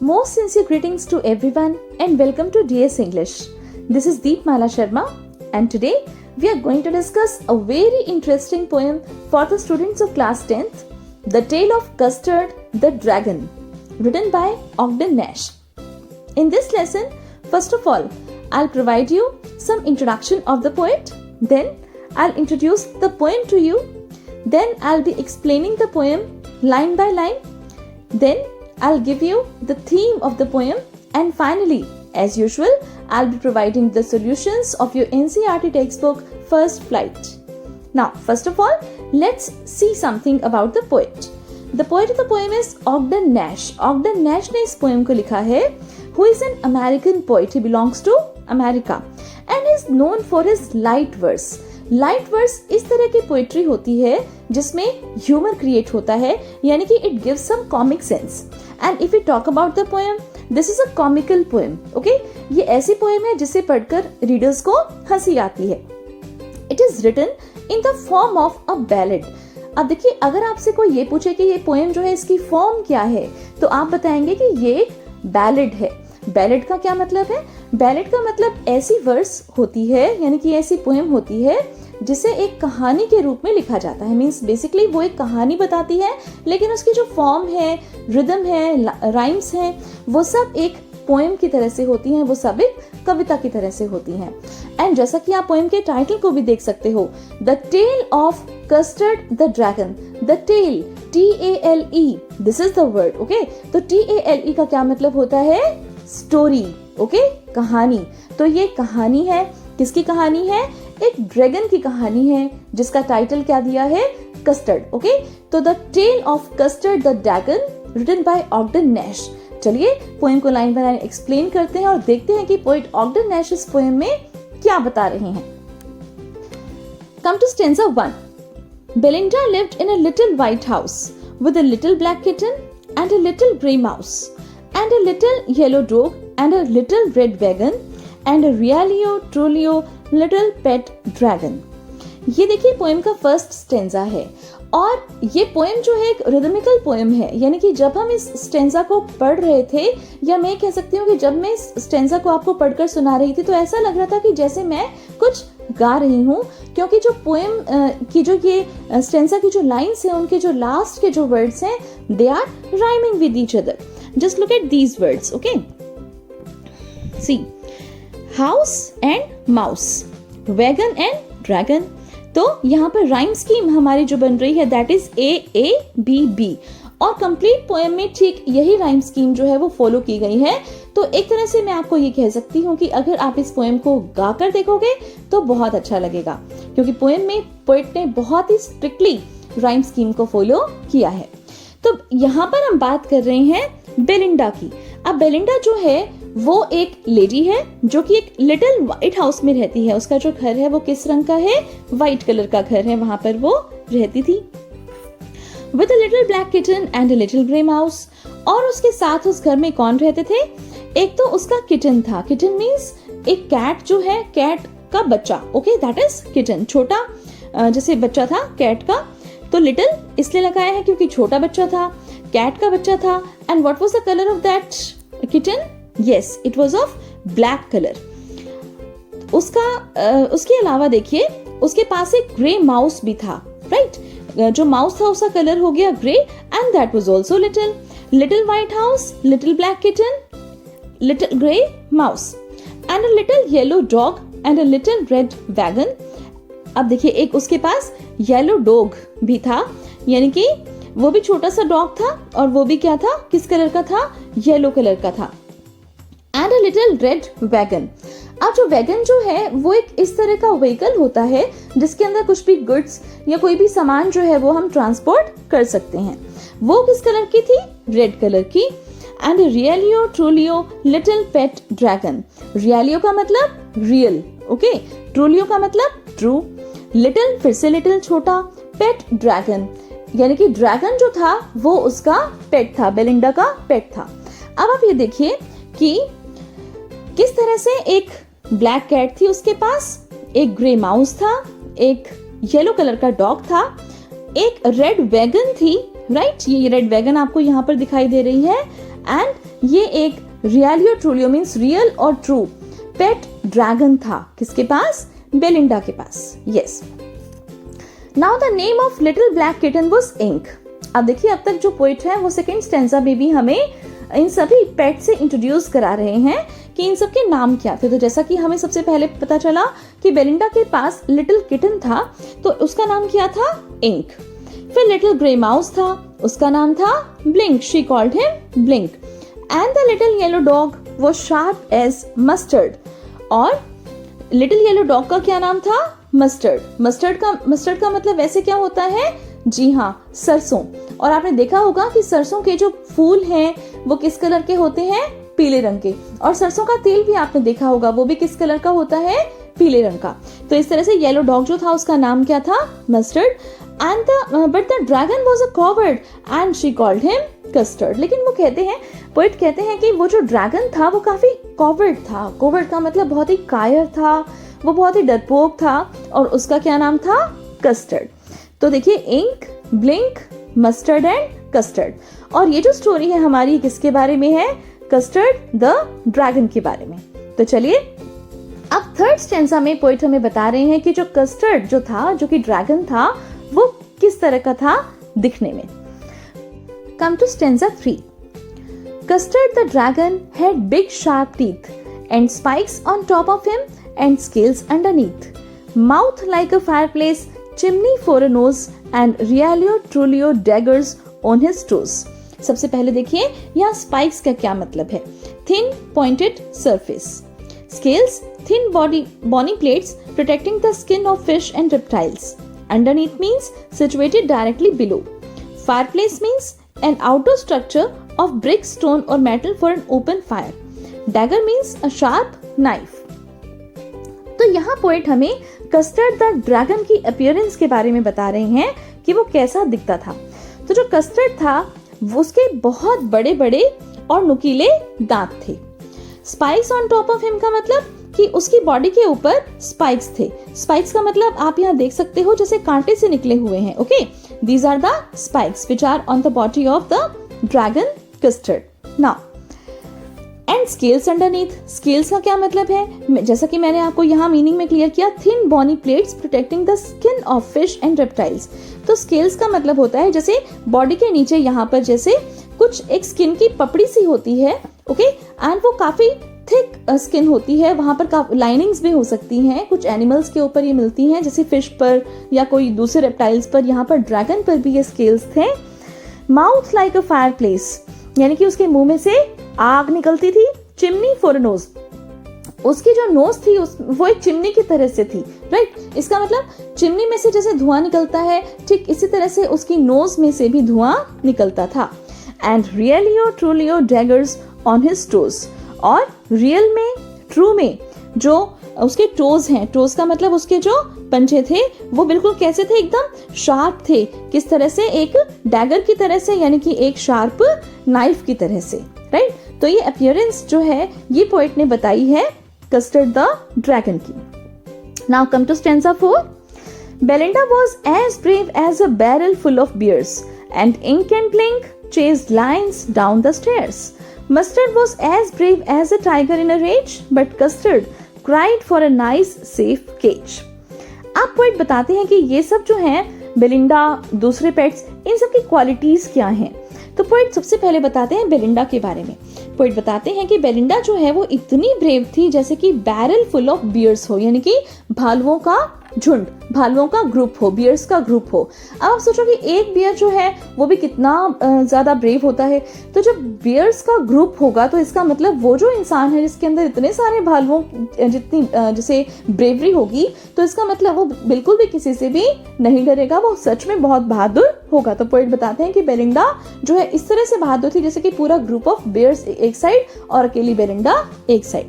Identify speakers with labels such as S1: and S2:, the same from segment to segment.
S1: Most sincere greetings to everyone and welcome to DS English. This is Deepmala Sharma and today we are going to discuss a very interesting poem for the students of class 10th, The Tale of Custard the Dragon, written by Ogden Nash. In this lesson, first of all, I'll provide you some introduction of the poet, then I'll introduce the poem to you, then I'll be explaining the poem line by line, then I'll give you the theme of the poem, and finally, as usual, I'll be providing the solutions of your NCERT textbook First Flight. Now, first of all, let's see something about the poet. The poet of the poem is Ogden Nash. Ogden Nash ने इस poem को लिखा है, who is an American poet. He belongs to America and is known for his light verse. Light verse इस तरह की poetry होती है जिसमें ह्यूमर क्रिएट होता है, यानी कि it gives some comic sense. And if you talk about the poem, this is a comical poem. Okay, ये ऐसी पोएम है जिसे पढ़कर रीडर्स को हंसी आती है. It is written in the form of a ballad. अब देखिए, अगर आपसे कोई ये पूछे कि ये पोएम जो है इसकी फॉर्म क्या है, तो आप बताएंगे कि ये एक बैलेड है. बैलेड का क्या मतलब है? बैलेड का मतलब ऐसी वर्स होती है, यानी कि ऐसी पोएम होती है जिसे एक कहानी के रूप में लिखा जाता है. मीन्स बेसिकली वो एक कहानी बताती है, लेकिन उसकी जो फॉर्म है, रिदम है, राइम्स हैं, वो सब एक पोएम की तरह से होती हैं, वो सब एक कविता की तरह से होती हैं. एंड जैसा कि आप पोएम के टाइटल को भी देख सकते हो, the tale of Custard the dragon. The tale, TALE, this is the word. Okay, तो TALE का क्या मतलब होता है? स्टोरी. ओके, कहानी. तो ये कहानी है. किसकी कहानी है? एक ड्रैगन की कहानी है जिसका टाइटल क्या दिया है? कस्टर्ड. ओके, तो the tale of Custard the dragon, written by Ogden Nash. चलिए पोएम को लाइन बाय लाइन एक्सप्लेन करते हैं और देखते हैं कि पोएट ऑग्डन नैश इस पोएम में क्या बता रहे हैं. Come to stanza 1. Belinda lived in a little white house with a little black kitten and a little grey mouse and a little yellow dog and a little red wagon and a realio trolio little pet dragon. ये देखिए poem का first stanza है और ये poem जो है एक rhythmical poem है, यानी कि जब हम इस स्टेंजा को पढ़ रहे थे, या मैं कह सकती हूँ कि जब मैं इस स्टेंजा को आपको पढ़कर सुना रही थी, तो ऐसा लग रहा था कि जैसे मैं कुछ गा रही हूँ, क्योंकि जो पोएम की जो ये स्टेंजा की जो लाइन्स हैं, उनके जो लास्ट के जो वर्ड्स हैं, they are rhyming with each other. Just look at these words, okay? See, house and mouse, wagon and dragon. तो यहाँ पर राइम स्कीम हमारी जो बन रही है, that is AABB. और कंप्लीट पोएम में ठीक यही राइम स्कीम जो है वो फॉलो की गई है. तो एक तरह से मैं आपको ये कह सकती हूँ कि अगर आप इस पोएम को गाकर देखोगे तो बहुत अच्छा लगेगा, क्योंकि पोएम में पोएट ने बहुत ही स्ट्रिक्टली राइम स्कीम को फॉलो किया है. तो यहाँ पर हम बात कर रहे हैं बेलिंडा की. अब बेलिंडा जो है वो एक लेडी है जो कि एक लिटिल व्हाइट हाउस में रहती है. उसका जो घर है वो किस रंग का है? व्हाइट कलर का घर है. वहां पर वो रहती थी. With a little black kitten and a little grey mouse. और उसके साथ उस घर में कौन रहते थे? एक तो उसका किटन था. किटन मीन्स एक कैट जो है, कैट का बच्चा. Okay, that is kitten. छोटा जैसे बच्चा था कैट का, तो लिटिल इसलिए लगाया है क्योंकि छोटा बच्चा था, कैट का बच्चा था. And what was the colour of that kitten? Yes, it was of black colour. उसके अलावा देखिए उसके पास एक ग्रे माउस भी था. राइट, जो माउस था उसका कलर हो गया grey, and that was also little. Little white house, little black kitten, little grey mouse and a little yellow dog and a little red wagon. अब देखिए एक उसके पास येलो डॉग भी था, यानी कि वो भी छोटा सा डॉग था, और वो भी क्या था? किस कलर का था? येलो कलर का था. And a little red wagon. अब जो वैगन जो है वो एक इस तरह का व्हीकल होता है जिसके अंदर कुछ भी गुड्स या कोई भी सामान जो है वो हम ट्रांसपोर्ट कर सकते हैं. वो किस कलर की थी? रेड कलर की. And Realio Trulio little pet dragon. Realio का मतलब रियल, ओके, ट्रोलियो का मतलब ट्रू, लिटिल फिर से लिटिल छोटा, पेट ड्रैगन, यानी कि ड्रैगन जो था वो उसका पेट था, बेलिंडा का पेट था. अब आप ये देखिए कि किस तरह से एक ब्लैक कैट थी उसके पास, एक ग्रे माउस था, एक येलो कलर का डॉग था, एक रेड वैगन थी. राइट, ये रेड वैगन आपको यहाँ पर दिखाई दे रही है. एंड ये एक रियलियो ट्रूलियो मीन्स रियल और ट्रू पेट ड्रैगन था। किसके पास? बेलिंडा के पास। Yes. Now the name of little black kitten was Ink. अब देखिए, अब तक जो पोइट है वो सेकेंड स्टेंजा में भी हमें इन सभी पेट से इंट्रोड्यूस करा रहे हैं कि इन सब के नाम क्या थे। तो जैसा कि हमें सबसे पहले पता चला कि बेलिंडा के पास लिटिल किटन था, तो उसका नाम क्या था? इंक। फिर लिटिल ग्रे माउस था, उसका नाम था Blink, she called him Blink. And the little yellow dog was sharp as mustard. और लिटिल येलो डॉग का क्या नाम था? मस्टर्ड। मस्टर्ड का मतलब वैसे क्या होता है? जी हाँ, सरसों। और आपने देखा होगा कि सरसों के जो फूल हैं वो किस कलर के होते हैं? पीले रंग के। और सरसों का तेल भी आपने देखा होगा, वो भी किस कलर का होता है? पीले रंग का। तो इस तरह से येलो डॉग जो था उसका नाम क्या था? Mustard. And but the dragon was a coward and she called him custard. लेकिन वो कहते हैं, पोएट कहते हैं कि वो जो ड्रैगन था वो काफी कॉवर्ड था। कॉवर्ड का मतलब बहुत ही कायर था, वो बहुत ही डरपोक था, और उसका क्या नाम था? कस्टर्ड। तो देखिए, Ink, Blink, mustard and Custard. और ये जो स्टोरी है हमारी किसके बारे में है? कस्टर्ड द ड्रैगन के बारे में। तो चलिए, अब थर्ड स्टेंजा में पोएट हमें बता रहे हैं कि जो कस्टर्ड जो था, जो कि ड्रैगन था, वो किस तरह का था दिखने में। Come to stanza 3। Custard the dragon had big sharp teeth and spikes on top of him and scales underneath, mouth like a fireplace, chimney for a nose and realio trulio daggers on his toes. सबसे पहले देखिए यहाँ spikes का क्या मतलब है। Thin pointed surface. Scales, thin bony plates protecting the skin of fish and reptiles. Underneath means situated directly below. Fireplace means an outdoor structure of brick, stone or metal for an open fire. Dagger means a sharp knife. तो यहाँ poet हमें custard the dragon की appearance के बारे में बता रहे हैं कि वो कैसा दिखता था। तो जो कस्टर्ड था उसके बहुत बड़े बड़े और नुकीले दांत थे। Spikes on top of him का मतलब कि उसकी बॉडी के ऊपर स्पाइक्स थे। स्पाइक्स का मतलब आप यहाँ देख सकते हो जैसे कांटे से निकले हुए हैं। Okay, these are the spikes which are on the body of the dragon Custard. Now and scales underneath. Scales का क्या मतलब है? जैसा कि मैंने आपको यहाँ मीनिंग में क्लियर किया, thin bony plates protecting the skin of fish and reptiles. तो स्केल्स का मतलब होता है जैसे बॉडी के नीचे यहाँ पर जैसे कुछ एक स्किन की पपड़ी सी होती है। ओके, एंड वो काफी थिक स्किन होती है, वहां पर लाइनिंग्स भी हो सकती हैं। कुछ एनिमल्स के ऊपर ये मिलती हैं, जैसे फिश पर या कोई दूसरे रेप्टाइल्स पर। यहाँ पर ड्रैगन पर भी ये स्केल्स थे। माउथ लाइक अ फायरप्लेस, यानी कि उसके मुंह में से आग निकलती थी। चिमनी फॉर नोज, उसकी जो नोज थी वो एक चिमनी की तरह से थी। राइट, इसका मतलब चिमनी में से जैसे धुआं निकलता है, ठीक इसी तरह से उसकी नोज में से भी धुआं निकलता था। And realio trulio daggers on his toes, और रियल में, ट्रू में जो उसके टोज हैं, टोज का मतलब उसके जो पंजे थे वो बिल्कुल कैसे थे? एकदम शार्प थे। किस तरह से? एक डैगर की तरह से, यानी कि एक शार्प नाइफ की तरह से। राइट, तो ये अपीयरेंस जो है ये पोएट ने बताई है कस्टर्ड द ड्रैगन की। Now come to stanza 4। Belinda was as brave as a barrel full of beers, and Ink and Blink chased lions down the stairs. Mustard was as brave as a tiger in a rage, but Custard cried for a nice, safe cage. अब poet बताते हैं कि ये सब जो हैं, Belinda, दूसरे pets, इन सब की क्वालिटीज क्या हैं। तो पोएट सबसे पहले बताते हैं बेलिंडा के बारे में। पोएट बताते हैं कि बेलिंडा जो है वो इतनी ब्रेव थी जैसे कि बैरल फुल ऑफ बियर्स हो, यानी कि भालुओं का झुंड, भालुओं का ग्रुप हो, बियर्स का ग्रुप हो। अब आप सोचो कि एक बियर जो है वो भी कितना ज्यादा ब्रेव होता है। तो जब बियर्स का ग्रुप होगा तो इसका मतलब वो जो इंसान है जिसके अंदर इतने सारे भालुओं जितनी जैसे ब्रेवरी होगी, तो इसका मतलब वो बिल्कुल भी किसी से भी नहीं डरेगा, वो सच में बहुत बहादुर होगा। तो पोएट बताते हैं कि बेलिंडा जो है इस तरह से बहादुर थी जैसे कि पूरा ग्रुप ऑफ बियर्स एक साइड और अकेली बेलिंडा एक side.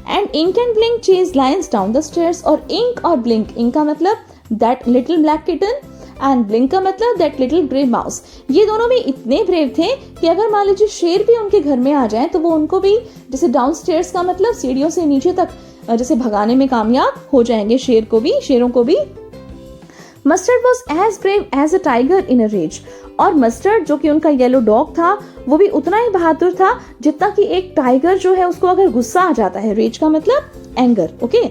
S1: And Ink and Blink chase lions down the stairs. और इंक और ब्लिंक, इंक का मतलब that little black kitten and Blink का मतलब दैट लिटिल ग्रे माउस, ये दोनों भी इतने ब्रेव थे कि अगर मान लीजिए शेर भी उनके घर में आ जाए तो वो उनको भी जैसे डाउन स्टेयर्स का मतलब सीढ़ियों से नीचे तक जैसे भगाने में कामयाब हो जाएंगे, शेरों को भी। Mustard was as brave as a tiger in a rage. और मस्टर्ड जो कि उनका येलो डॉग था वो भी उतना ही बहादुर था जितना कि एक टाइगर जो है उसको अगर गुस्सा आ जाता है, रेज का मतलब एंगर, ओके,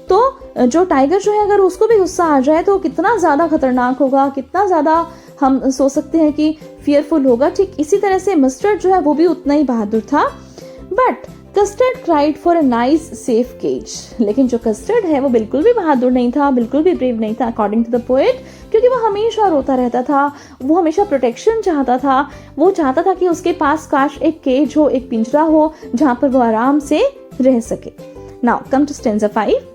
S1: तो जो टाइगर जो है अगर उसको भी गुस्सा आ जाए तो कितना ज्यादा खतरनाक होगा, कितना ज्यादा हम सोच सकते हैं कि फियरफुल होगा। ठीक इसी तरह से मस्टर्ड जो है वो भी उतना ही बहादुर था। But Custard cried for a nice safe cage, लेकिन जो कस्टर्ड है वो बिल्कुल भी बहादुर नहीं था, बिल्कुल भी ब्रेव नहीं था अकॉर्डिंग टू द पोएट, क्योंकि वो हमेशा रोता रहता था, वो हमेशा प्रोटेक्शन चाहता था, वो चाहता था कि उसके पास काश एक केज हो, एक पिंजरा हो जहां पर वो आराम से रह सके। Now come to stanza 5।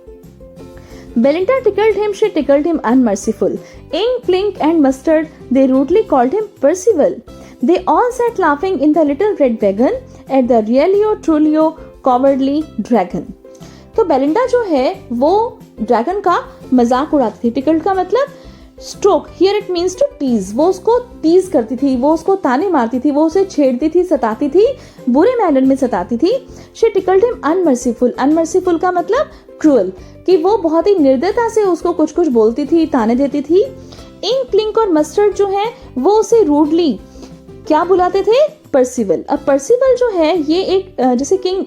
S1: Belinda tickled him, she tickled him unmerciful. Ink, Blink and Mustard, they rudely called him Percival. They all sat laughing in the little red wagon at the Realio Trulio cowardly dragon. तो Belinda जो है वो dragon का मजाक उड़ाती थी। Tickled का मतलब stroke, here it means to tease. वो उसको टीज करती थी, वो उसको ताने मारती थी, वो उसे छेड़ती थी, सताती थी, बुरे मैनर में सताती थी। शी टिकल्ड हिम अनमर्सीफुल, अनमर्सीफुल का मतलब क्रूअल, कि वो बहुत ही निर्दयता से उसको कुछ कुछ बोलती थी, ताने देती थी। इंक, ब्लिंक और मस्टर्ड जो है वो उसे रूडली क्या बुलाते थे? पर्सिवल। अब पर्सिवल जो है ये एक जैसे किंग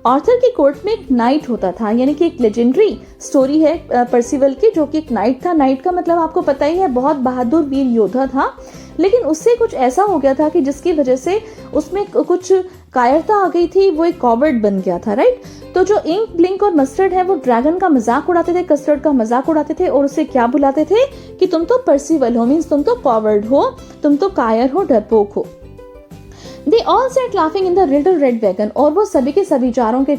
S1: आर्थर की कोर्ट में एक नाइट होता था, यानी कि एक लेजेंडरी स्टोरी है पर्सिवल की, जो कि एक नाइट था। नाइट का मतलब आपको पता ही है, बहुत बहादुर वीर योद्धा था, लेकिन उससे कुछ ऐसा हो गया था कि जिसकी वजह से उसमें कुछ कायरता आ गई थी, वो एक कॉवर्ड बन गया था, राइट। तो जो इंक, ब्लिंक और मस्टर्ड है वो ड्रैगन का मजाक उड़ाते थे, कस्टर्ड का मजाक उड़ाते थे और उसे क्या बुलाते थे कि तुम तो पर्सिवल हो, मीन्स तुम तो कॉवर्ड हो, तुम तो कायर हो, डरपोक हो। They all sat laughing in the little red wagon, और वो सभी के सभी चारों के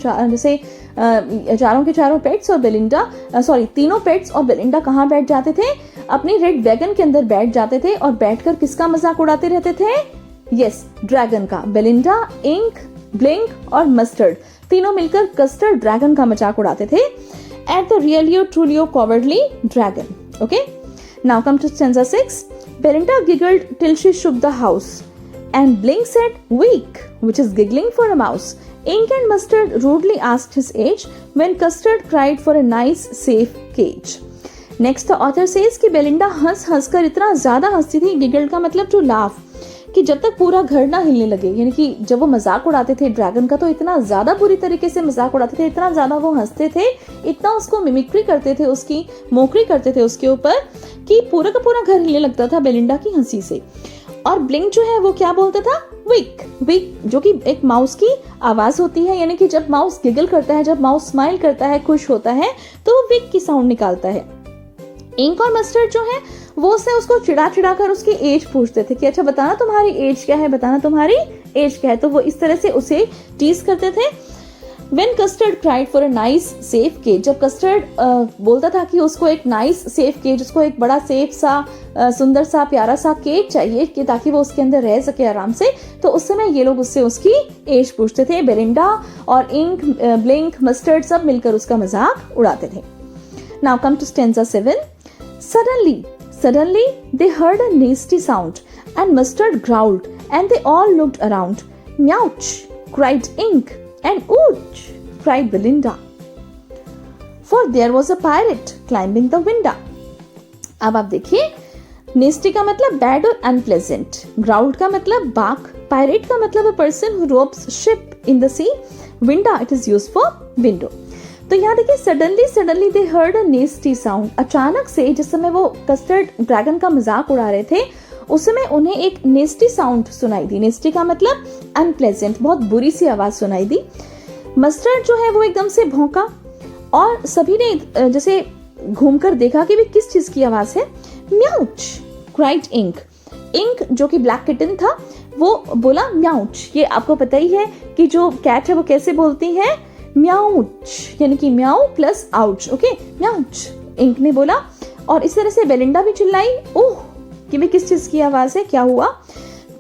S1: चारों पेट्स और बेलिंडा तीनों पेट्स और बेलिंडा कहाँ बैठ जाते थे? अपनी रेड वैगन के अंदर बैठ जाते थे और बैठकर किसका मजाक उड़ाते रहते थे? यस, ड्रैगन का। बेलिंडा, इंक, ब्लिंक और मस्टर्ड तीनों मिलकर कस्टर्ड ड्रैगन का मजाक उड़ाते थे at the realio trulio cowardly dragon. Okay, now come to stanza 6। Belinda giggled till she shook the house. And Blink said, "Weak," which is giggling for a mouse. Ink and Mustard rudely asked his age, when Custard cried for a nice, safe cage. Next, the author says कि Belinda हंस कर इतना ज्यादा हंसती थी, giggled का मतलब to laugh, कि जब तक पूरा घर ना हिलने लगे, यानी कि जब वो मजाक उड़ाते थे ड्रैगन का तो इतना ज्यादा बुरी तरीके से मजाक उड़ाते थे, इतना ज्यादा वो हंसते थे, इतना उसको मिमिक्री करते थे, उसकी मोकरी करते थे उसके ऊपर, कि पूरा का पूरा घर हिलने लगता था बेलिंडा की हंसी से। और ब्लिंक जो है वो क्या बोलता था? विक, विक जो कि एक माउस की आवाज होती है, यानी कि जब माउस गिगल करता है, जब माउस स्माइल करता है, खुश होता है, तो वो विक की साउंड निकालता है। इंक और मस्टर्ड जो है वो उसको चिढ़ा चिढ़ा कर उसकी एज पूछते थे कि अच्छा बताना तुम्हारी एज क्या है, बताना तुम्हारी एज क्या है। तो वो इस तरह से उसे टीज करते थे। When Custard cried for a nice safe cage, जब कस्टर्ड बोलता था कि उसको एक नाइस सेफ केज, उसको एक बड़ा सेफ सा सुंदर सा प्यारा सा केज चाहिए कि ताकि वो उसके अंदर रह सके आराम से, तो उस समय ये लोग उससे उसकी एज पूछते थे। बेलिंडा और इंक, ब्लिंक, मस्टर्ड सब मिलकर उसका मजाक उड़ाते थे। Now come to stanza 7. Suddenly they heard a nasty sound and Mustard growled and they all looked around. Meouch, cried Ink, and ouch, cried Belinda. For there was a pirate climbing the window. अब आप देखिए, नेस्टी का मतलब bad और unpleasant, ग्राउल्ड का मतलब बाक, pirate का मतलब a person who robs ship in the sea, winda it is used for window. तो यहाँ देखिए, suddenly they heard a nasty sound. अचानक से जिस समय वो कस्टर्ड ड्रैगन का मजाक उड़ा रहे थे उस समय उन्हें एक नेस्टी साउंड सुनाई दी। नेस्टी का मतलब अनप्लेजेंट, बहुत बुरी सी आवाज सुनाई दी। मस्टर्ड जो है वो एकदम से भौंका और सभी ने जैसे घूमकर देखा कि भी किस चीज की आवाज है। म्याउच, क्राइड इंक। इंक जो कि ब्लैक किटन था वो बोला म्याउच। ये आपको पता ही है कि जो कैट है वो कैसे बोलती है? म्याउच, यानी कि म्याऊ प्लस आउच। ओके, म्याउच इंक ने बोला। और इस तरह से बेलिंडा भी चिल्लाई, ओह, कि भी किस चीज की आवाज है, क्या हुआ?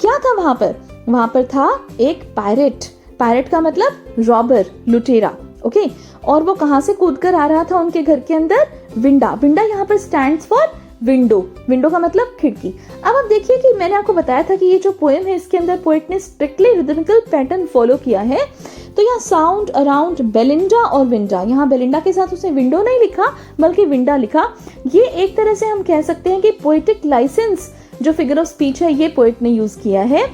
S1: क्या था वहां पर? वहां पर था एक पायरेट। पायरेट का मतलब रॉबर, लुटेरा। ओके, और वो कहां से कूद कर आ रहा था उनके घर के अंदर? विंडा। विंडा यहाँ पर स्टैंड्स फॉर विंडो। विंडो का मतलब खिड़की। अब आप देखिए कि मैंने आपको बताया था कि ये जो पोएम है इसके अंदर पोएट ने स्ट्रिक्टली रिदमिकल पैटर्न फॉलो किया है। तो यहाँ साउंड अराउंड बेलिंडा और विंडा, यहाँ बेलिंडा के साथ उसने विंडो नहीं लिखा बल्कि विंडा लिखा। ये एक तरह से हम कह सकते हैं कि पोएटिक लाइसेंस जो फिगर ऑफ स्पीच है ये पोएट ने यूज किया है।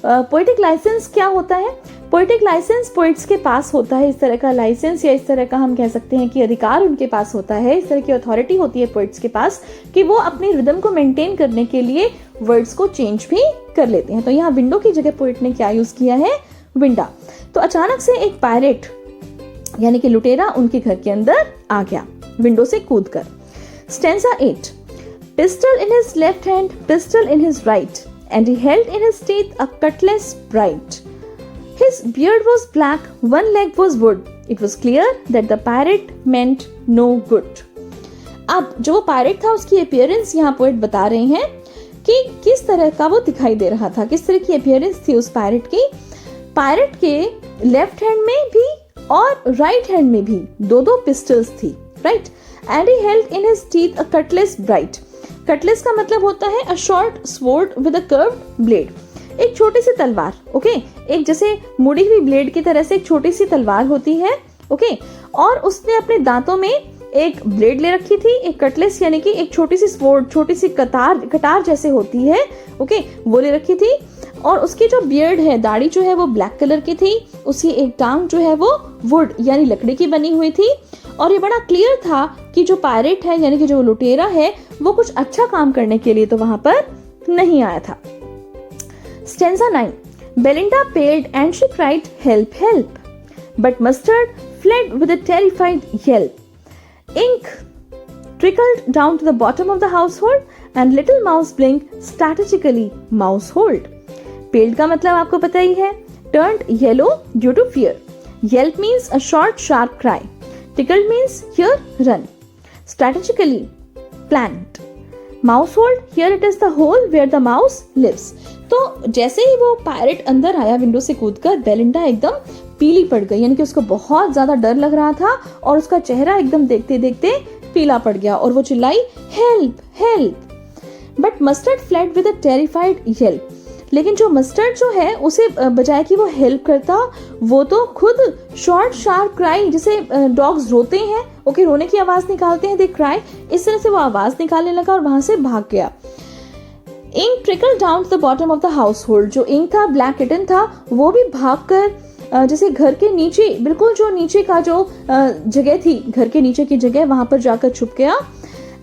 S1: पोएटिक लाइसेंस क्या होता है? पोएटिक लाइसेंस पोइट्स के पास होता है, इस तरह का लाइसेंस या इस तरह का हम कह सकते हैं कि अधिकार उनके पास होता है, इस तरह की अथॉरिटी होती है पोइट्स के पास कि वो अपनी रिदम को मेंटेन करने के लिए वर्ड्स को चेंज भी कर लेते हैं। तो यहाँ विंडो की जगह पोइट ने क्या यूज किया है? विंडा। तो अचानक से एक पायरेट यानी कि लुटेरा उनके घर के अंदर आ गया विंडो से कूदकर। Stanza 8, pistol in his left hand, pistol in his right, and he held in his teeth a cutlass bright. His beard was black, one leg was wood. It was clear that the pirate meant no good. अब जो pirate था उसकी appearance यहाँ poet बता रहे हैं कि किस तरह का वो दिखाई दे रहा था, किस तरह की अपीयरेंस थी उस पायरेट की। पायरेट के लेफ्ट हैंड में भी और राइट हैंड में भी दो पिस्टल्स थी, right. And he held in his teeth a Cutlass bright. Cutlass का मतलब होता है a short sword with a curved blade, एक छोटी सी तलवार, ओके, एक जैसे मुड़ी हुई ब्लेड की तरह से एक छोटी सी तलवार होती है, ओके। और उसने अपने दांतों में एक ब्लेड ले रखी थी, एक कटलेस यानी कि एक छोटी सी स्वॉर्ड, छोटी सी कटार जैसे होती है, ओके, वो ले रखी थी। और उसकी जो बियर्ड है, दाढ़ी जो है वो ब्लैक कलर की थी, उसकी एक टांग जो है वो वुड यानी लकड़ी की बनी हुई थी। और ये बड़ा क्लियर था कि जो पायरेट है यानी कि जो लुटेरा है वो कुछ अच्छा काम करने के लिए तो वहां पर नहीं आया था। Stanza 9, Belinda paled and she cried help help, but mustard fled with a terrified yell. Ink trickled down to the bottom of the household and little mouse blinked strategically mousehold. Paled का मतलब आपको पता ही है, turned yellow due to fear. Yelp means a short sharp cry. Tickled means here run. Strategically planned. Mousehold, here it is the hole where the mouse lives. तो जैसे ही वो pirate अंदर आया विंडो से कूदकर, बेलिंडा एकदम पीली पड़ गई, यानी कि उसको बहुत ज्यादा डर लग रहा था और उसका चेहरा एकदम देखते देखते पीला पड़ गया और वो चिल्लाई help help. But mustard fled with a terrified Yelp. लेकिन जो मस्टर्ड जो है उसे बजाय कि वो हेल्प करता, वो तो खुद शॉर्ट शार्प क्राई, जैसे डॉग्स रोते हैं, ओके, रोने की आवाज निकालते हैं, दे क्राई, इस तरह से वो आवाज निकालने लगा और वहां से भाग गया। Ink trickle down to the bottom of the household. जो इंक था, ब्लैक किटन था, वो भी भागकर जैसे घर के नीचे, बिल्कुल जो नीचे का जो जगह थी, घर के नीचे की जगह, वहां पर जाकर छुप गया।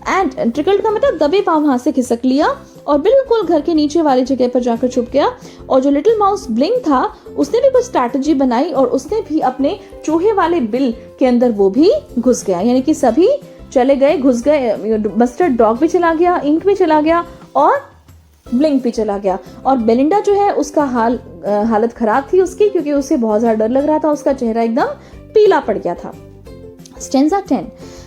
S1: एंड ट्रिकल का मतलब दबे पांव वहां से खिसक लिया और बिल्कुल घर के नीचे वाली जगह पर जाकर छुप गया। और जो लिटिल माउस ब्लिंक था उसने भी कुछ स्ट्रैटेजी बनाई और उसने भी अपने चूहे वाले बिल के अंदर वो भी घुस गया, यानी कि सभी चले गए, घुस गए। मस्टर्ड डॉग भी चला गया, इंक भी चला गया और ब्लिंक भी चला गया। और बेलिंडा जो है उसका हालत खराब थी उसकी, क्योंकि उसे बहुत ज्यादा डर लग रहा था, उसका चेहरा एकदम पीला पड़ गया था। Stanza 10,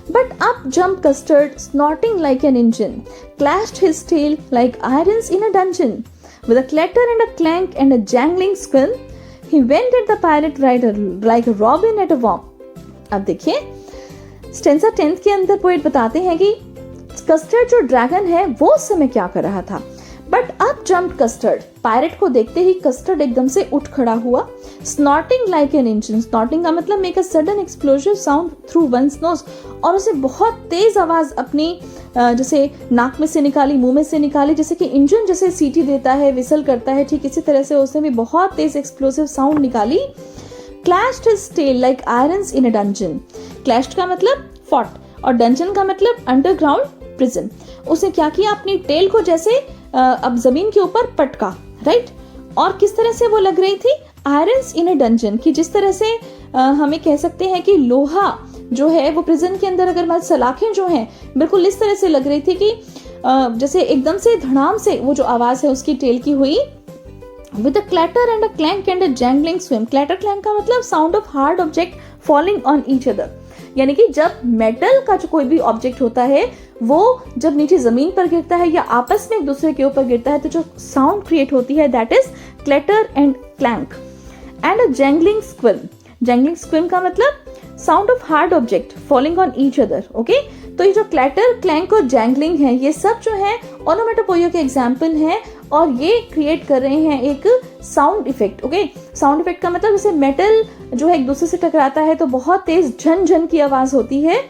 S1: but up jumped Custard, snorting like an engine, clashed his tail like irons in a dungeon. With a clatter and a clank and a jangling squeal, he went at the pirate rider like a robin at a worm. अब देखिए, stanza 10 के अंदर poet बताते हैं कि custard जो dragon है वो उस समय क्या कर रहा था। बट अब जम्प्ड कस्टर्ड, पायरेट को देखते ही कस्टर्ड एकदम से उठ खड़ा हुआ। Snorting like an engine, snorting का मतलब make a sudden explosive sound through once knows, और उसे बहुत तेज आवाज अपनी जैसे नाक में से निकाली, मुंह में से निकाली, जैसे कि इंजन जैसे सीटी देता है, विसल करता है, ठीक इसी तरह से उसने भी बहुत तेज एक्सप्लोसिव साउंड निकाली। Clashed his tail like irons in a dungeon. Clashed का मतलब फॉट और डंजन का मतलब अंडरग्राउंड प्रिजन। उसने क्या किया, अपनी टेल को जैसे अब जमीन के ऊपर पटका, राइट। और किस तरह से वो लग रही थी, आयरन्स इन अ डंजन, की जिस तरह से हमें कह सकते हैं कि लोहा जो है वो प्रिजन के अंदर, अगर सलाखें जो हैं बिल्कुल इस तरह से लग रही थी कि जैसे एकदम से धड़ाम से वो जो आवाज है उसकी टेल की हुई। With a clatter and a clank and a jingling swim. Clatter clank का मतलब sound of hard object falling on each other, यानी कि जब मेटल का जो कोई भी ऑब्जेक्ट होता है वो जब नीचे जमीन पर गिरता है या आपस में एक दूसरे के ऊपर गिरता है तो जो साउंड क्रिएट होती है, that is clatter and clank. And a jangling squirm. Jangling squirm का मतलब sound of hard object falling on each other, okay. तो ये जो क्लैटर, क्लैंक और जैंगलिंग है, ये सब जो है ओनोमेटोपोइया के एग्जाम्पल हैं और ये क्रिएट कर रहे हैं एक sound effect, okay. Sound effect का मतलब जैसे मेटल जो है एक दूसरे से टकराता है तो बहुत तेज झन झन की आवाज होती है,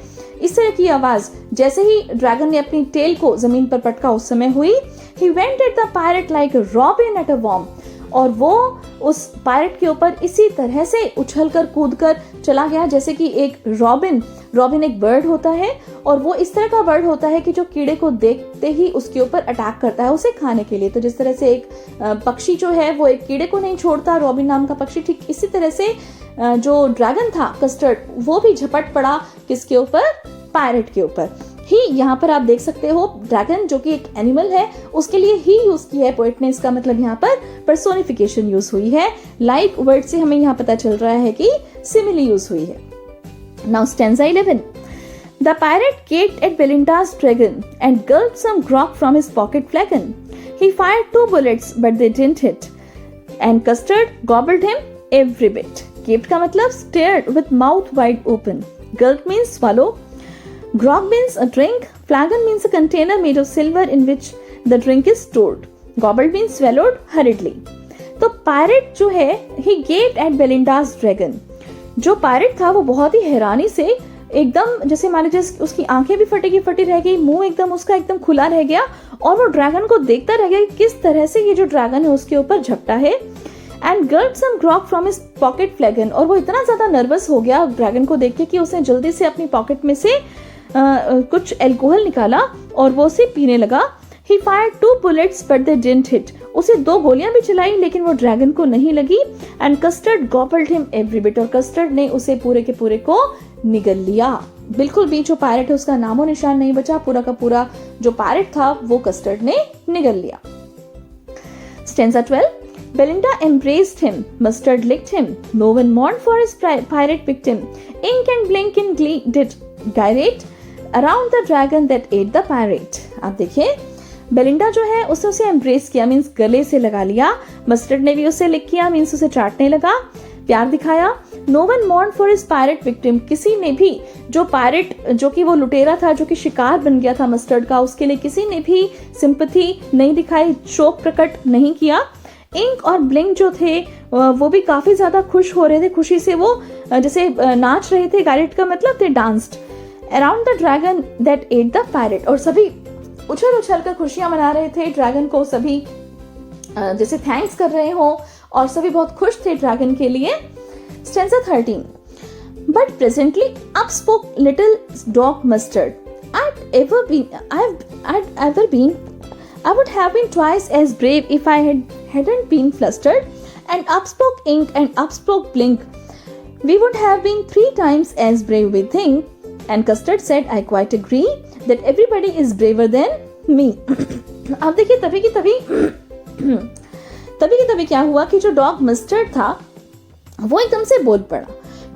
S1: इस तरह की आवाज जैसे ही ड्रैगन ने अपनी टेल को जमीन पर पटका उस समय हुई। He went at the pirate like a robin at a worm, और वो उस पायरेट के ऊपर इसी तरह से उछलकर कूदकर चला गया जैसे कि एक रॉबिन एक बर्ड होता है, और वो इस तरह का बर्ड होता है कि जो कीड़े को देखते ही उसके ऊपर अटैक करता है उसे खाने के लिए। तो जिस तरह से एक पक्षी जो है वो एक कीड़े को नहीं छोड़ता, रॉबिन नाम का पक्षी, ठीक इसी तरह से जो ड्रैगन था कस्टर्ड, वो भी झपट पड़ा किसके ऊपर? पायरेट के ऊपर ही। यहाँ पर आप देख सकते हो ड्रैगन जो कि एक एनिमल है उसके लिए ही यूज किया है पोएट ने, इसका मतलब यहाँ पर पर्सोनिफिकेशन यूज हुई है। लाइक वर्ड से हमें यहाँ पता चल रहा है कि सिमिली यूज हुई है। Now stanza 11। The pirate gaped at Belinda's dragon and gulped some grog from his pocket flagon. He fired 2 bullets but they didn't hit, and Custard gobbled him every bit. Gaped का मतलब stared with mouth wide open. Gulp means swallow. Grog means a drink. Flagon means a container made of silver in which the drink is stored. Gobbled means swallowed hurriedly. तो pirate जो है he gaped at Belinda's dragon. जो pirate था वो बहुत ही हैरानी से एकदम जैसे मान लीजिए उसकी आंखें भी फटी रह गई, मुंह एकदम उसका एकदम खुला रह गया, और वो ड्रैगन को देखता रह गया कि किस तरह से ये जो ड्रैगन है उसके ऊपर झपटा है। And gulped some grog from his pocket flagon, और वो इतना ज्यादा नर्वस हो गया ड्रैगन को देख के कि उसने जल्दी से अपनी पॉकेट में से कुछ एल्कोहल निकाला और वो उसे पीने लगा। He fired 2 bullets but they didn't hit. उसे 2 गोलियां भी चलाई लेकिन वो ड्रैगन को नहीं लगी। And Custard gobbled him every bit, और कस्टर्ड ने उसे पूरे के पूरे को निगल लिया। बिल्कुल भी जो पायरेट है उसका नामो निशान नहीं बचा, पूरा का पूरा जो पायरेट था वो कस्टर्ड ने निगल लिया। Stanza 12. Belinda embraced him, Mustard licked him. No one mourned for his pirate victim. Ink and blink in glee did gyrate around the dragon that ate the pirate. आप देखिए बेलिंडा जो है उसने उसे एम्ब्रेस किया, मीन्स गले से लगा लिया। मस्टर्ड ने भी उसे लिक किया, मीन्स उसे चाटने लगा, प्यार दिखाया। No one mourn for his pirate victim, किसी ने भी जो पायरेट जो कि वो लुटेरा था जो कि शिकार बन गया था मस्टर्ड का, उसके लिए किसी ने भी सिंपैथी नहीं दिखाई, शोक प्रकट नहीं किया। इंक और ब्लिंक जो थे वो भी काफी ज्यादा खुश हो रहे थे, खुशी से वो जैसे नाच रहे थे। गायरेट का मतलब थे danced around the dragon that at the pirate, और सभी उछल उछल कर खुशियां मना रहे थे ड्रैगन को, सभी जैसे थैंक्स कर रहे हो, और सभी बहुत खुश थे ड्रैगन के लिए। Stanza 13. But presently up spoke little dog Mustard. I would have been twice as brave if I hadn't been flustered. And up spoke Ink and up spoke Blink. We would have been 3 times as brave, we think. And Custard said, I quite agree that everybody is braver than me. अब देखिए तभी की तभी क्या हुआ कि जो dog mustard था वो एकदम से बोल पड़ा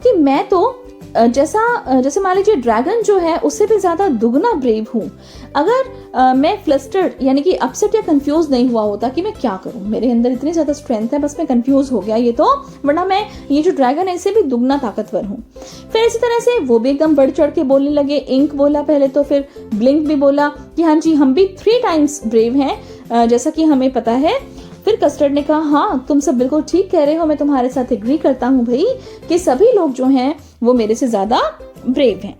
S1: कि मैं तो जैसे मान लीजिए ड्रैगन जो है उससे भी ज्यादा दुगना ब्रेव हूँ। अगर मैं फ्लस्टर्ड यानी कि अपसेट या कंफ्यूज नहीं हुआ होता कि मैं क्या करूँ, मेरे अंदर इतनी ज्यादा स्ट्रेंथ है, बस मैं कंफ्यूज हो गया ये तो, वरना मैं ये जो ड्रैगन है इससे भी दुगना ताकतवर हूँ। फिर इसी तरह से वो भी एकदम बढ़ चढ़ के बोलने लगे। इंक बोला पहले तो, फिर ब्लिंक भी बोला कि हाँ जी हम भी 3 टाइम्स ब्रेव हैं जैसा कि हमें पता है। फिर कस्टर्ड ने कहा हाँ तुम सब बिल्कुल ठीक कह रहे हो, मैं तुम्हारे साथ एग्री करता हूँ भाई कि सभी लोग जो हैं वो मेरे से ज्यादा ब्रेव हैं।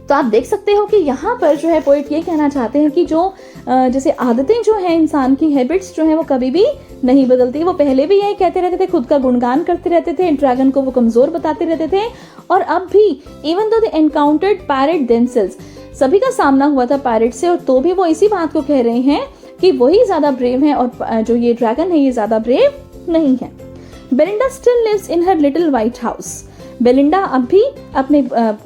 S1: तो आप देख सकते हो कि यहाँ पर जो है पोएट ये कहना चाहते हैं कि जो जैसे आदतें जो हैं इंसान की, हैबिट्स जो हैं वो कभी भी नहीं बदलती। वो पहले भी यही कहते रहते थे, खुद का गुणगान करते रहते थे, ड्रैगन को वो कमजोर बताते रहते थे, और अब भी इवन दो दे एनकाउंटर्ड पायरेट देमसेल्व्स, सभी का सामना हुआ था पायरेट से, और तो भी वो इसी बात को कह रहे हैं कि वही ज्यादा ब्रेव हैं और जो ये ड्रैगन है ये ज्यादा ब्रेव नहीं है। Belinda still lives in her little white house. Belinda अब भी अपने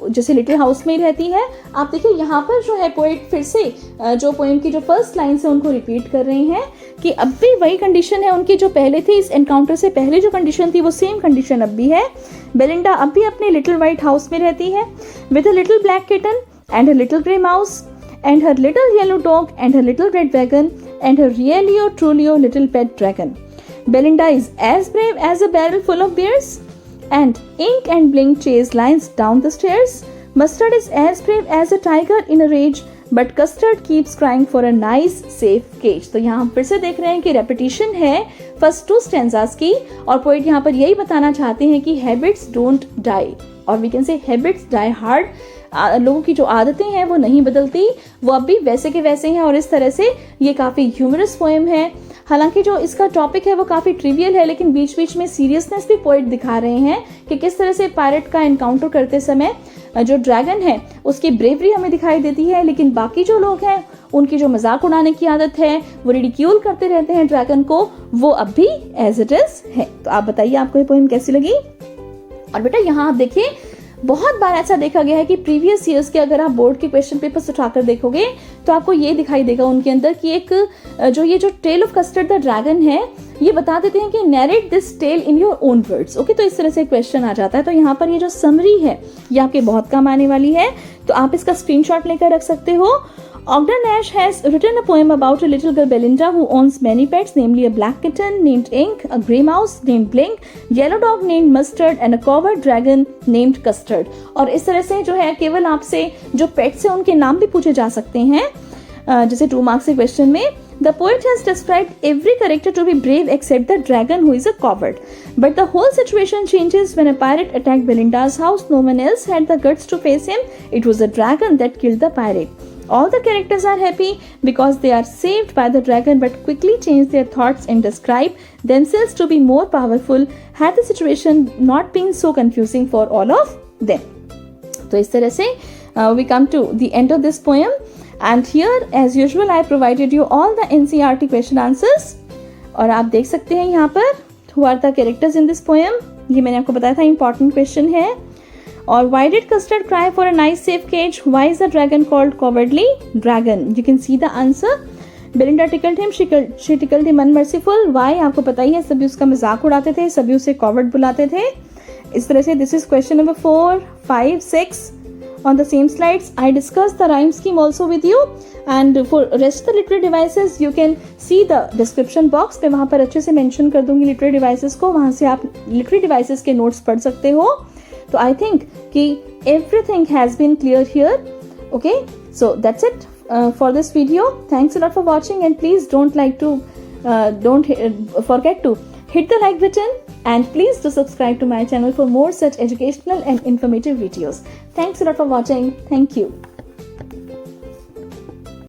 S1: जैसे लिटिल हाउस में ही रहती है। आप देखिए यहाँ पर जो है पोएट फिर से जो पोएम की जो फर्स्ट लाइन है उनको रिपीट कर रहे हैं कि अब भी वही कंडीशन है उनकी जो पहले थी, इस एनकाउंटर से पहले जो कंडीशन थी वो सेम कंडीशन अब भी है। बेलिंडा अब भी अपने लिटिल व्हाइट हाउस में रहती है with a little black kitten and a little grey mouse and her little yellow dog and her little red wagon and her really or truly or little pet dragon. Belinda is as brave as a barrel full of beers, and Ink and Blink chase lions down the stairs. Mustard is as brave as a tiger in a rage, but Custard keeps crying for a nice safe cage. तो यहाँ फिर से देख रहे हैं कि repetition है first 2 stanzas की, और पोएट यहाँ पर यही बताना चाहते हैं कि हैबिट्स डोंट डाई, और we can say habits die hard, लोगों की जो आदतें हैं वो नहीं बदलती, वो अब भी वैसे के वैसे हैं। और इस तरह से ये काफ़ी ह्यूमरस पोएम है। हालांकि जो इसका टॉपिक है वो काफ़ी ट्रिवियल है, लेकिन बीच बीच में सीरियसनेस भी पोएट दिखा रहे हैं कि किस तरह से पायरेट का एनकाउंटर करते समय जो ड्रैगन है उसकी ब्रेवरी हमें दिखाई देती है, लेकिन बाकी जो लोग हैं उनकी जो मजाक उड़ाने की आदत है, वो रिडिक्यूल करते रहते हैं ड्रैगन को, वो अब भी एज इट इज है। तो आप बताइए आपको ये पोएम कैसी लगी। और बेटा यहाँ आप देखिए, बहुत बार ऐसा देखा गया है कि प्रीवियस ईयर्स के अगर आप बोर्ड के क्वेश्चन पेपर्स उठाकर देखोगे तो आपको ये दिखाई देगा उनके अंदर कि एक ये जो tale of Custard the dragon है, ये बता देते हैं कि narrate this tale in your own words. Okay, तो इस तरह से क्वेश्चन आ जाता है। तो यहाँ पर ये जो समरी है ये आपके बहुत काम आने वाली है, तो आप इसका स्क्रीनशॉट लेकर रख सकते हो। Ogden Nash has written a poem about a little girl Belinda who owns many pets, namely a black kitten named Ink, a grey mouse named Blink, yellow dog named Mustard and a covered dragon named Custard। और इस तरह से जो है केवल आपसे जो pets हैं उनके नाम भी पूछे जा सकते हैं, जैसे 2 मार्क्स के क्वेश्चन में। The poet has described every character to be brave except the dragon who is a coward. But the whole situation changes when a pirate attacked Belinda's house. No one else had the guts to face him. It was the dragon that killed the pirate. All the characters are happy because they are saved by the dragon, but quickly change their thoughts and describe themselves to be more powerful had the situation not been so confusing for all of them. तो इस तरह से we come to the end of this poem. And here, as usual, I provided you all the NCERT question answers. और आप देख सकते हैं यहाँ पर who are the characters in this poem. ये मैंने आपको बताया था important question है। और why did Custard cry for a nice safe cage? Why is the dragon called cowardly dragon? You can see the answer. Belinda tickled him. She tickled him unmerciful. Why? आपको पता ही है, सभी उसका मजाक उड़ाते थे, सभी उसे coward बुलाते थे। इस तरह से this is question number 4, 5, 6. On the same slides, I discussed the rhyme scheme also with you, and for rest the literary devices you can see the description box पे, वहाँ पर अच्छे से mention कर दूंगी literary devices को, वहाँ से आप literary devices के notes पढ़ सकते हो। तो I think कि everything has been clear here. Okay, so that's it for this video. Thanks a lot for watching, and please don't forget to hit the like button, and please do subscribe to my channel for more such educational and informative videos. Thanks a lot for watching. Thank you.